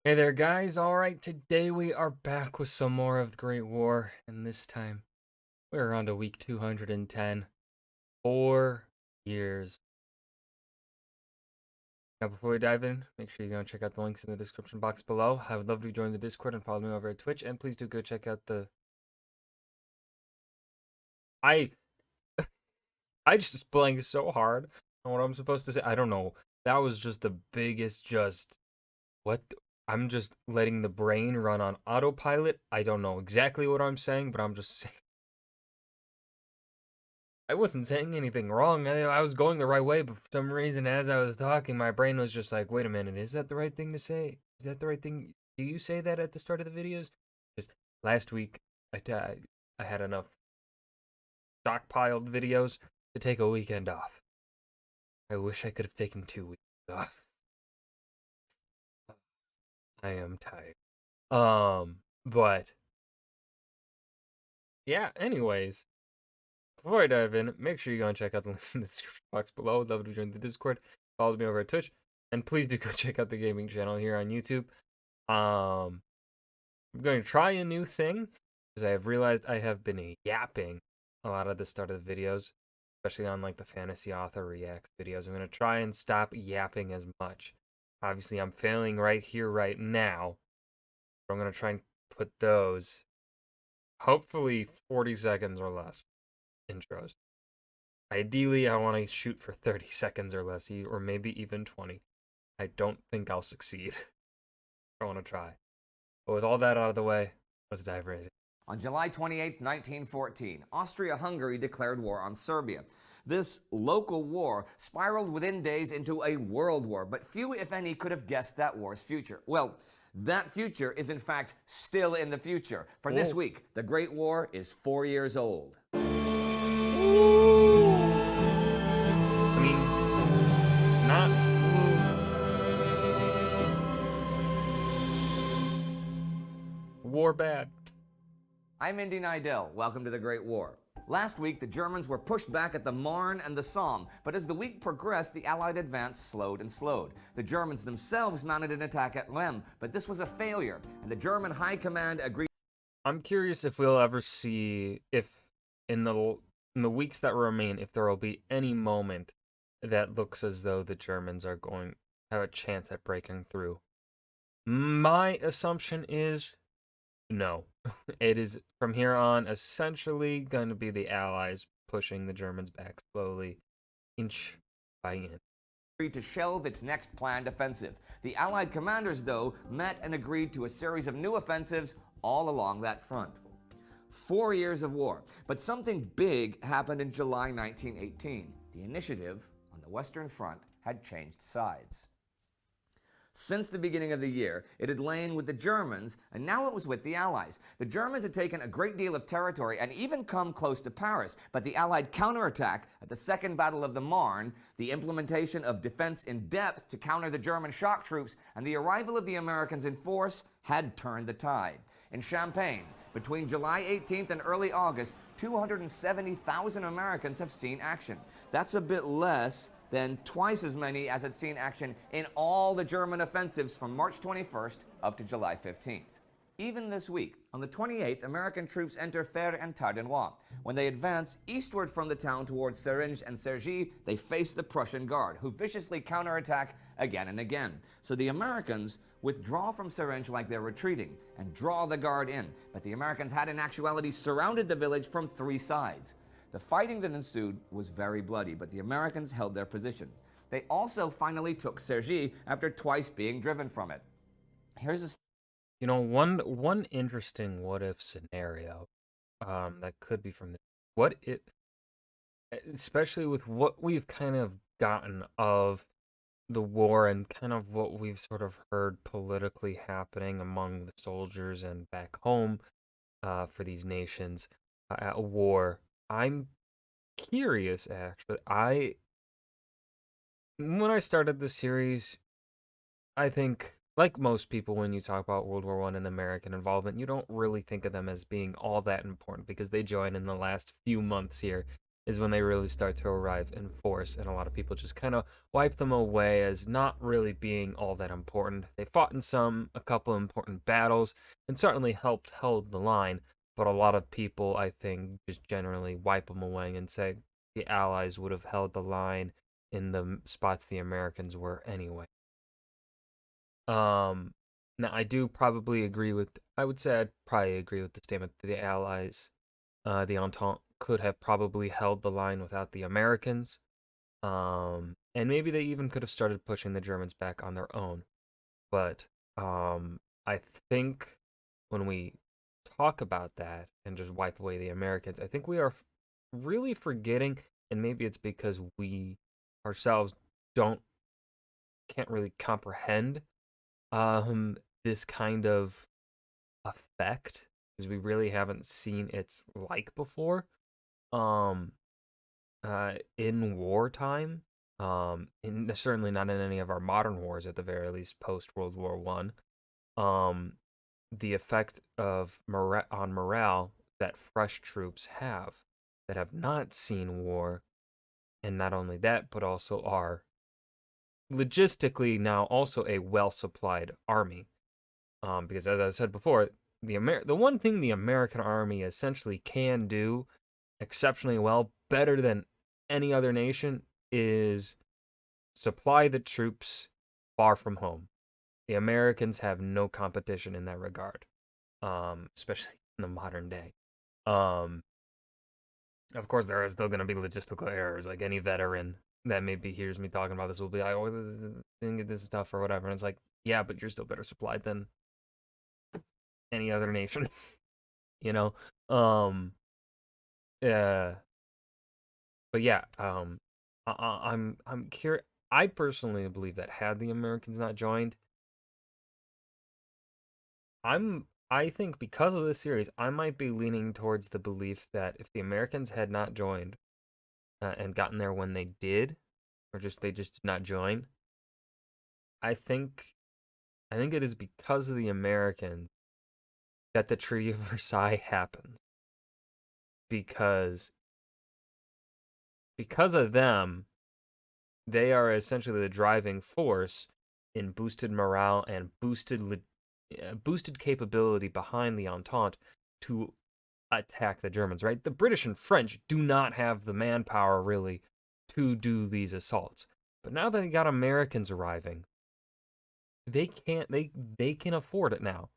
Hey there, guys. All right, today we are back with some more of the Great War, and this time we're on to week 210. 4 years. Now, before we dive in, make sure you go and check out the links in the description box below. I would love to join the Discord and follow me over at Twitch, and please do go check out the. I I just blanked so hard on what I'm supposed to say. I don't know. That was just the biggest what. I'm just letting the brain run on autopilot. I don't know exactly what I'm saying, but I'm just saying. I wasn't saying anything wrong. I was going the right way, but for some reason, as I was talking, my brain was just like, wait a minute, is that the right thing to say? Is that the right thing? Do you say that at the start of the videos? Because last week, I had enough stockpiled videos to take a weekend off. I wish I could have taken 2 weeks off. I am tired. But yeah, anyways, before I dive in, make sure you go and check out the links in the description box below. I'd love to join the Discord. Follow me over at Twitch. And please do go check out the gaming channel here on YouTube. I'm going to try a new thing, because I have realized I have been yapping a lot at the start of the videos, especially on like the Fantasy Author Reacts videos. I'm going to try and stop yapping as much. Obviously, I'm failing right here, right now. But I'm going to try and put those, hopefully 40 seconds or less, intros. Ideally, I want to shoot for 30 seconds or less, or maybe even 20. I don't think I'll succeed. I want to try. But with all that out of the way, let's dive right in. On July 28, 1914, Austria-Hungary declared war on Serbia. This local war spiraled within days into a world war, but few, if any, could have guessed that war's future. Well, that future is in fact still in the future. For this week, the Great War is 4 years old. I mean, not. War bad. I'm Indy Nidell. Welcome to the Great War. Last week, the Germans were pushed back at the Marne and the Somme, but as the week progressed, the Allied advance slowed and slowed. The Germans themselves mounted an attack at Lem, but this was a failure, and the German High Command agreed. I'm curious if we'll ever see, if in the weeks that remain, if there will be any moment that looks as though the Germans are going to have a chance at breaking through. My assumption is no. It is from here on essentially going to be the Allies pushing the Germans back slowly, inch by inch. To shelve its next planned offensive. The Allied commanders, though, met and agreed to a series of new offensives all along that front. 4 years of war, but something big happened in July 1918. The initiative on the Western Front had changed sides. Since the beginning of the year, it had lain with the Germans, and now it was with the Allies. The Germans had taken a great deal of territory and even come close to Paris, but the Allied counterattack at the Second Battle of the Marne, the implementation of defense in depth to counter the German shock troops, and the arrival of the Americans in force had turned the tide. In Champagne, between July 18th and early August, 270,000 Americans have seen action. That's a bit less than twice as many as had seen action in all the German offensives from March 21st up to July 15th. Even this week, on the 28th, American troops enter Fère and Tardenois. When they advance eastward from the town towards Seringe and Cergy, they face the Prussian Guard, who viciously counterattack again and again. So the Americans withdraw from Seringe like they're retreating and draw the Guard in. But the Americans had in actuality surrounded the village from 3 sides. The fighting that ensued was very bloody, but the Americans held their position. They also finally took Cergy after twice being driven from it. Here's a one interesting what if scenario that could be from especially with what we've kind of gotten of the war and kind of what we've sort of heard politically happening among the soldiers and back home for these nations at war. I'm curious, actually. When I started the series, I think, like most people, when you talk about World War I and American involvement, you don't really think of them as being all that important because they joined in the last few months here is when they really start to arrive in force, and a lot of people just kind of wipe them away as not really being all that important. They fought in a couple important battles, and certainly helped hold the line, but a lot of people, I think, just generally wipe them away and say the Allies would have held the line in the spots the Americans were anyway. Um, Now I do probably agree with. I would say I'd probably agree with the statement that the Allies, the Entente, could have probably held the line without the Americans. And maybe they even could have started pushing the Germans back on their own. But I think when we talk about that and just wipe away the Americans, I think we are really forgetting, and maybe it's because we ourselves don't can't really comprehend this kind of effect because we really haven't seen its like before um in wartime, certainly not in any of our modern wars, at the very least post World War One. The effect of on morale that fresh troops have that have not seen war, and not only that but also are logistically now also a well supplied army. Because as I said before, the one thing the American army essentially can do exceptionally well, better than any other nation, is supply the troops far from home. The Americans have no competition in that regard, especially in the modern day. Um, of course, there are still going to be logistical errors. Like any veteran that maybe hears me talking about this will be like, "Oh, didn't get this stuff or whatever." And it's like, yeah, but you're still better supplied than any other nation, you know. Yeah, but yeah, I'm curious. I personally believe that had the Americans not joined, I think because of this series, I might be leaning towards the belief that if the Americans had not joined and gotten there when they did, or just they just did not join, I think I think it is because of the Americans that the Treaty of Versailles happened. Because because of them, they are essentially the driving force in boosted morale and boosted capability behind the Entente to attack the Germans, right? The British and French do not have the manpower really to do these assaults. But now that they got Americans arriving, they can afford it now.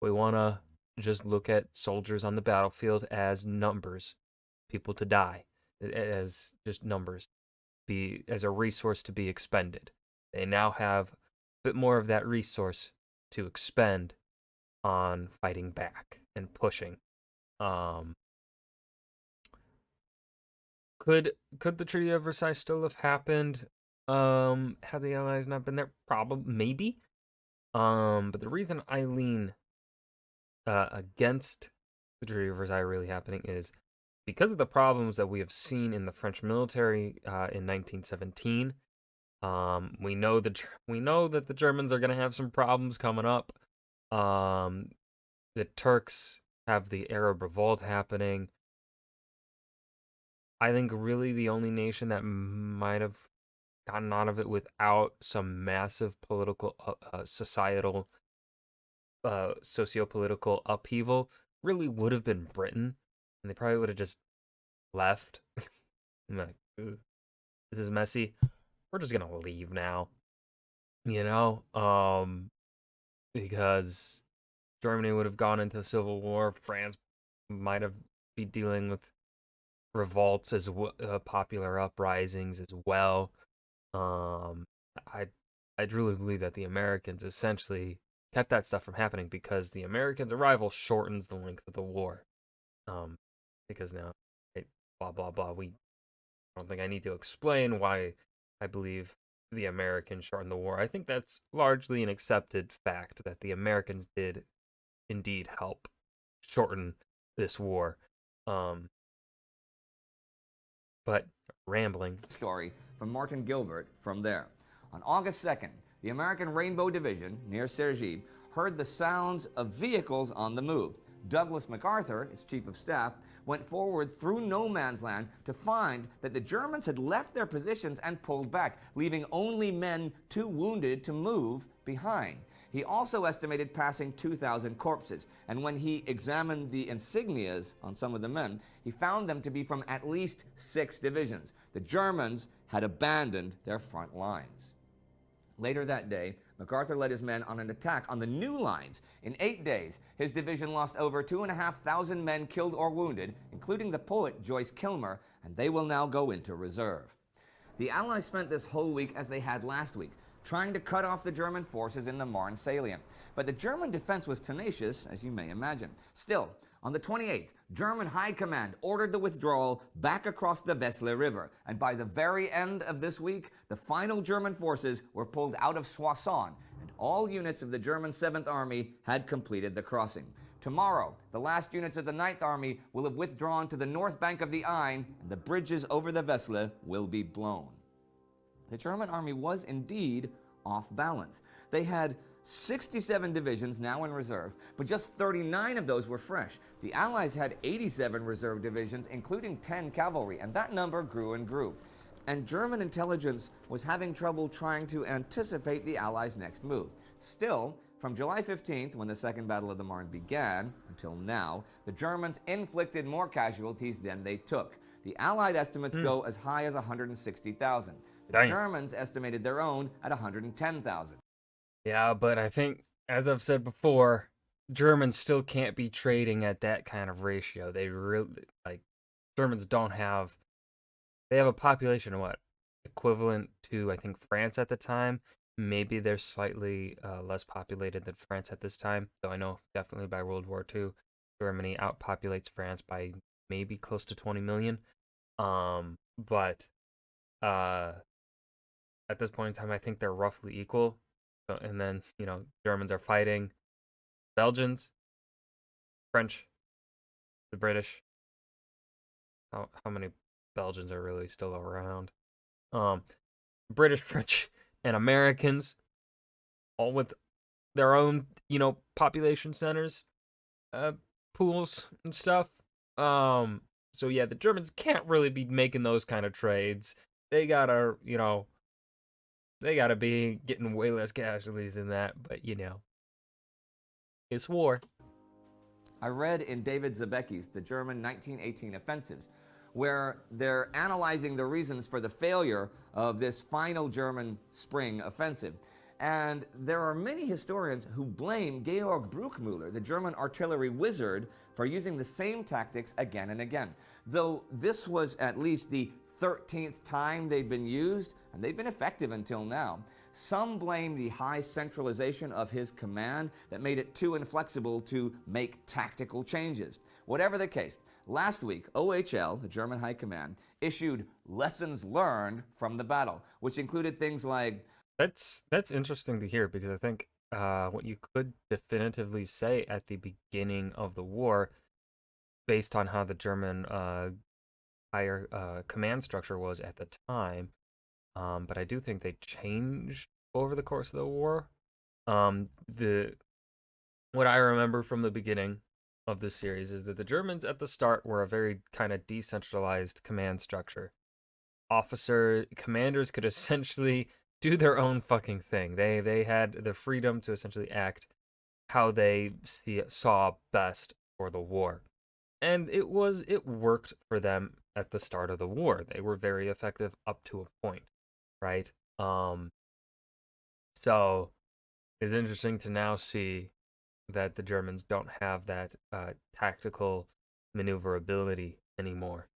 We want to just look at soldiers on the battlefield as numbers, people to die, as just numbers, be as a resource to be expended. They now have a bit more of that resource to expend on fighting back and pushing. Um, could the Treaty of Versailles still have happened had the Allies not been there? Probably, maybe. But the reason I lean against the Treaty of Versailles really happening is because of the problems that we have seen in the French military in 1917. We know that the Germans are going to have some problems coming up. The Turks have the Arab Revolt happening. I think really the only nation that might have gotten out of it without some massive political, societal, socio-political upheaval really would have been Britain, and they probably would have just left. I'm like, this is messy. We're just gonna leave now, you know, because Germany would have gone into civil war. France might have be dealing with revolts as popular uprisings as well. Um, I I truly believe that the Americans essentially kept that stuff from happening because the Americans' arrival shortens the length of the war. Um, because now, blah blah blah. I don't think I need to explain why I believe the Americans shortened the war. I think that's largely an accepted fact that the Americans did indeed help shorten this war. Um, but rambling. Story from Martin Gilbert from there. On August 2nd, the American Rainbow Division near Cergy heard the sounds of vehicles on the move. Douglas MacArthur, its chief of staff, went forward through no man's land to find that the Germans had left their positions and pulled back, leaving only men too wounded to move behind. He also estimated passing 2,000 corpses, and when he examined the insignias on some of the men, he found them to be from at least 6 divisions. The Germans had abandoned their front lines. Later that day, MacArthur led his men on an attack on the new lines. In 8 days, his division lost over 2,500 men killed or wounded, including the poet Joyce Kilmer, and they will now go into reserve. The Allies spent this whole week as they had last week, trying to cut off the German forces in the Marne salient. But the German defense was tenacious, as you may imagine. Still, on the 28th, German High Command ordered the withdrawal back across the Vesle River, and by the very end of this week, the final German forces were pulled out of Soissons, and all units of the German 7th Army had completed the crossing. Tomorrow, the last units of the 9th Army will have withdrawn to the north bank of the Aisne, and the bridges over the Vesle will be blown. The German army was indeed off balance. They had 67 divisions now in reserve, but just 39 of those were fresh. The Allies had 87 reserve divisions, including 10 cavalry, and that number grew and grew. And German intelligence was having trouble trying to anticipate the Allies' next move. Still, from July 15th, when the Second Battle of the Marne began, until now, the Germans inflicted more casualties than they took. The Allied estimates go as high as 160,000. The Germans estimated their own at 110,000. Yeah, but I think, as I've said before, Germans still can't be trading at that kind of ratio. They really, Germans don't have, they have a population of what? Equivalent to, I think, France at the time. Maybe they're slightly less populated than France at this time, though I know definitely by World War II, Germany outpopulates France by maybe close to 20 million. But at this point in time, I think they're roughly equal. So, and then, Germans are fighting Belgians, French, the British. How many Belgians are really still around? British, French, and Americans, all with their own, population centers, pools and stuff. So yeah, the Germans can't really be making those kind of trades. They gotta, they gotta be getting way less casualties than that, but it's war. I read in David Zabecki's The German 1918 Offensives, where they're analyzing the reasons for the failure of this final German spring offensive. And there are many historians who blame Georg Bruckmüller, the German artillery wizard, for using the same tactics again and again. Though this was at least the 13th time they'd been used, and they've been effective until now. Some blame the high centralization of his command that made it too inflexible to make tactical changes. Whatever the case, last week, OHL, the German High Command, issued lessons learned from the battle, which included things like... That's interesting to hear, because I think what you could definitively say at the beginning of the war, based on how the German higher command structure was at the time, but I do think they changed over the course of the war. What I remember from the beginning of this series is that the Germans at the start were a very kind of decentralized command structure. Commanders could essentially do their own fucking thing. They had the freedom to essentially act how they saw best for the war. And it worked for them at the start of the war. They were very effective up to a point, right? So it's interesting to now see that the Germans don't have that tactical maneuverability anymore.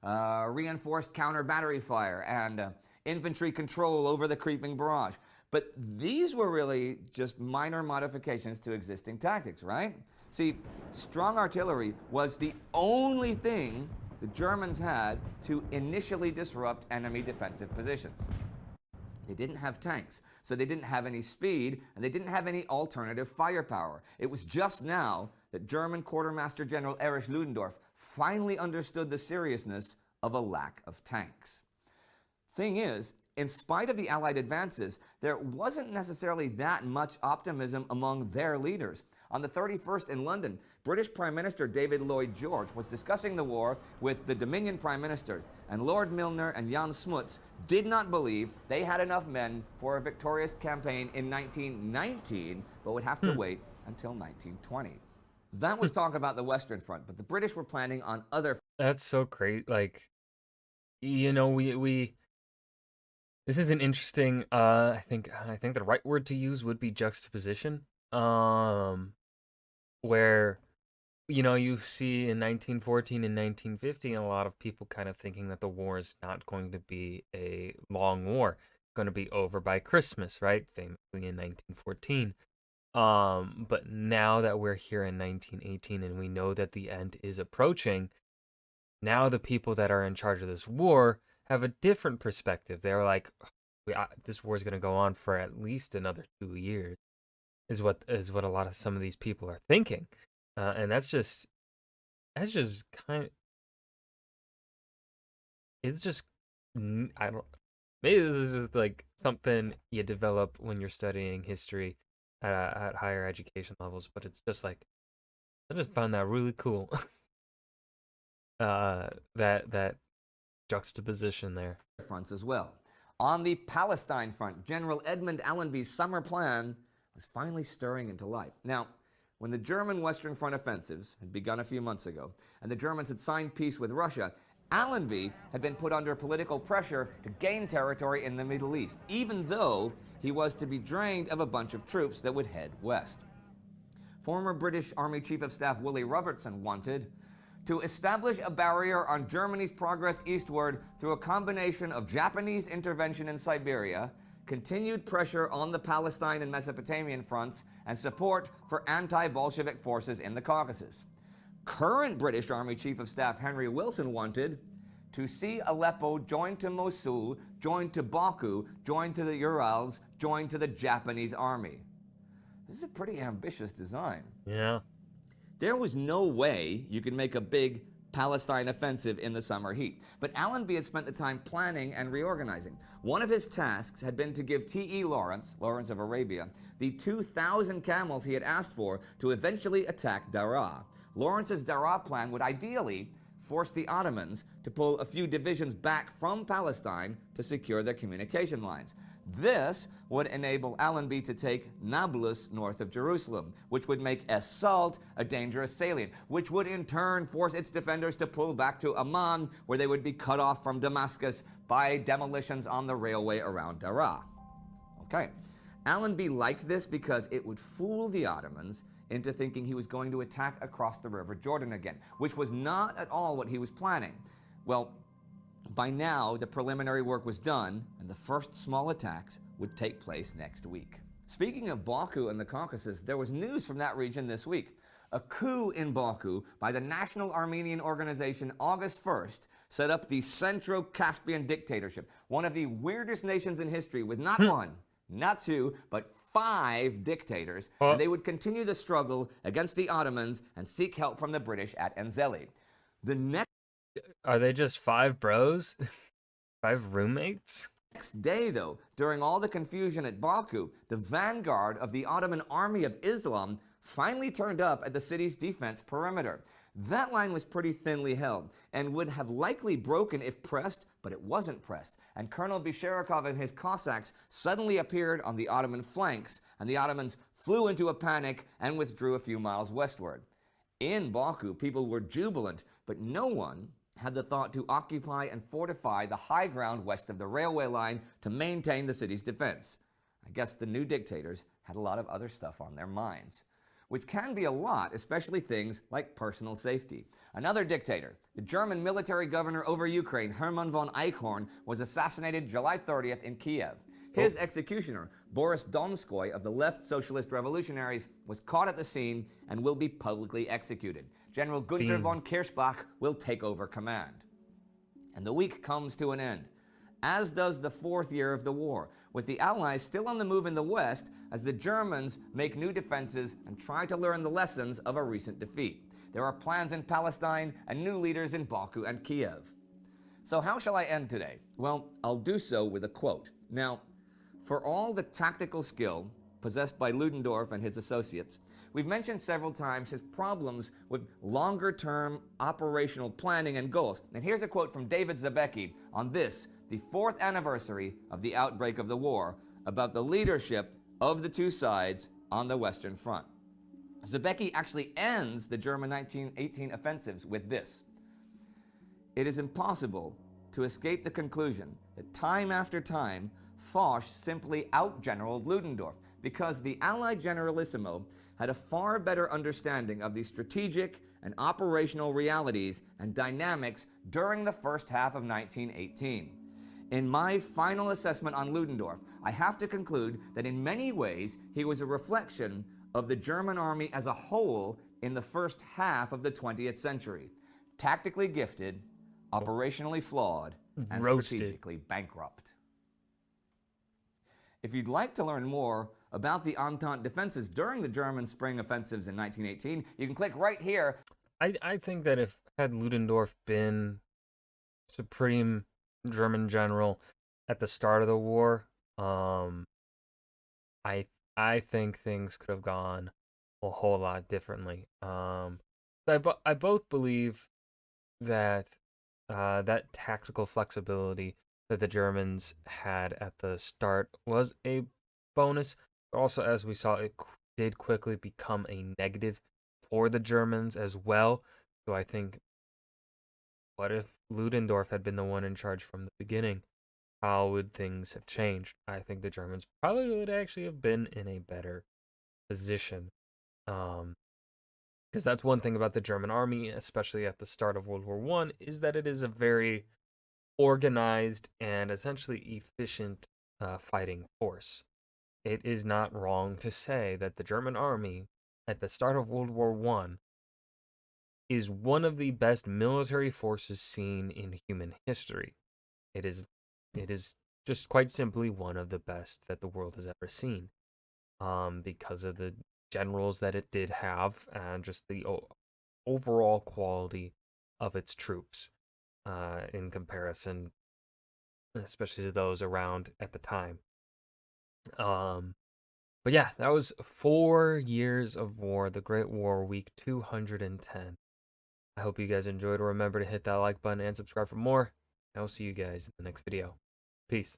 Reinforced counter-battery fire and infantry control over the creeping barrage. But these were really just minor modifications to existing tactics, right? See, strong artillery was the only thing the Germans had to initially disrupt enemy defensive positions. They didn't have tanks, so they didn't have any speed, and they didn't have any alternative firepower. It was just now that German Quartermaster General Erich Ludendorff finally understood the seriousness of a lack of tanks. Thing is, In spite of the Allied advances, there wasn't necessarily that much optimism among their leaders. On the 31st in London, British Prime Minister David Lloyd George was discussing the war with the Dominion Prime Ministers, and Lord Milner and Jan Smuts did not believe they had enough men for a victorious campaign in 1919, but would have to wait until 1920. That was talk about the Western Front, but the British were planning on other. That's so great. Like, you know, we this is an interesting. I think the right word to use would be juxtaposition. Where you see in 1914 and 1915 a lot of people kind of thinking that the war is not going to be a long war, going to be over by Christmas, right? Famously in 1914. But now that we're here in 1918 and we know that the end is approaching, now the people that are in charge of this war have a different perspective. They're like, this war is going to go on for at least another 2 years, is what a lot of some of these people are thinking, and that's just kind of, it's just I don't, maybe this is just like something you develop when you're studying history at higher education levels, but it's just like I just found that really cool. That juxtaposition there. Fronts as well. On the Palestine front, General Edmund Allenby's summer plan was finally stirring into life. Now, when the German Western Front offensives had begun a few months ago, and the Germans had signed peace with Russia, Allenby had been put under political pressure to gain territory in the Middle East, even though he was to be drained of a bunch of troops that would head west. Former British Army Chief of Staff Willie Robertson wanted to establish a barrier on Germany's progress eastward through a combination of Japanese intervention in Siberia, continued pressure on the Palestine and Mesopotamian fronts, and support for anti-Bolshevik forces in the Caucasus. Current British Army Chief of Staff Henry Wilson wanted to see Aleppo joined to Mosul, joined to Baku, joined to the Urals, joined to the Japanese army. This is a pretty ambitious design. Yeah. There was no way you could make a big Palestine offensive in the summer heat, but Allenby had spent the time planning and reorganizing. One of his tasks had been to give T.E. Lawrence of Arabia, the 2,000 camels he had asked for to eventually attack Daraa. Lawrence's Daraa plan would ideally force the Ottomans to pull a few divisions back from Palestine to secure their communication lines. This would enable Allenby to take Nablus north of Jerusalem, which would make Es-Salt a dangerous salient, which would in turn force its defenders to pull back to Amman, where they would be cut off from Damascus by demolitions on the railway around Daraa. Okay, Allenby liked this because it would fool the Ottomans into thinking he was going to attack across the River Jordan again, which was not at all what he was planning. Well, by now, the preliminary work was done, and the first small attacks would take place next week. Speaking of Baku and the Caucasus, there was news from that region this week. A coup in Baku by the National Armenian Organization August 1st set up the Centro-Caspian dictatorship, one of the weirdest nations in history with not one, not two, but 5 dictators, and they would continue the struggle against the Ottomans and seek help from the British at Enzeli. The next Are they just 5 bros? 5 roommates? Next day, though, during all the confusion at Baku, the vanguard of the Ottoman Army of Islam finally turned up at the city's defense perimeter. That line was pretty thinly held and would have likely broken if pressed, but it wasn't pressed. And Colonel Bisharikov and his Cossacks suddenly appeared on the Ottoman flanks, and the Ottomans flew into a panic and withdrew a few miles westward. In Baku, people were jubilant, but no one had the thought to occupy and fortify the high ground west of the railway line to maintain the city's defense. I guess the new dictators had a lot of other stuff on their minds, which can be a lot, especially things like personal safety. Another dictator, the German military governor over Ukraine, Hermann von Eichhorn, was assassinated July 30th in Kiev. His executioner, Boris Donskoy of the Left Socialist Revolutionaries, was caught at the scene and will be publicly executed. General Gunther von Kirchbach will take over command. And the week comes to an end, as does the 4th year of the war, with the Allies still on the move in the West as the Germans make new defenses and try to learn the lessons of a recent defeat. There are plans in Palestine and new leaders in Baku and Kiev. So, how shall I end today? Well, I'll do so with a quote. Now, for all the tactical skill possessed by Ludendorff and his associates, we've mentioned several times his problems with longer term operational planning and goals. And here's a quote from David Zabecki on this, the 4th anniversary of the outbreak of the war, about the leadership of the two sides on the Western Front. Zabecki actually ends the German 1918 offensives with this: "It is impossible to escape the conclusion that time after time Foch simply outgeneraled Ludendorff, because the Allied generalissimo had a far better understanding of the strategic and operational realities and dynamics during the first half of 1918. In my final assessment on Ludendorff, I have to conclude that in many ways he was a reflection of the German army as a whole in the first half of the 20th century. Tactically gifted, operationally flawed, and Roasted. strategically bankrupt." If you'd like to learn more about the Entente defenses during the German spring offensives in 1918, you can click right here. I think that if had Ludendorff been supreme German general at the start of the war, I think things could have gone a whole lot differently. I both believe that that tactical flexibility that the Germans had at the start was a bonus, but also, as we saw, it did quickly become a negative for the Germans as well. So I think, what if Ludendorff had been the one in charge from the beginning? How would things have changed? I think the Germans probably would actually have been in a better position. Because that's one thing about the German army, especially at the start of World War One, is that it is a very organized and essentially efficient fighting force. It is not wrong to say that the German army at the start of World War One is one of the best military forces seen in human history. It is just quite simply one of the best that the world has ever seen, because of the generals that it did have and just the overall quality of its troops, in comparison, especially to those around at the time. But yeah, that was 4 years of war, the Great War, week 210. I hope you guys enjoyed. Remember to hit that like button and subscribe for more. I'll see you guys in the next video. Peace.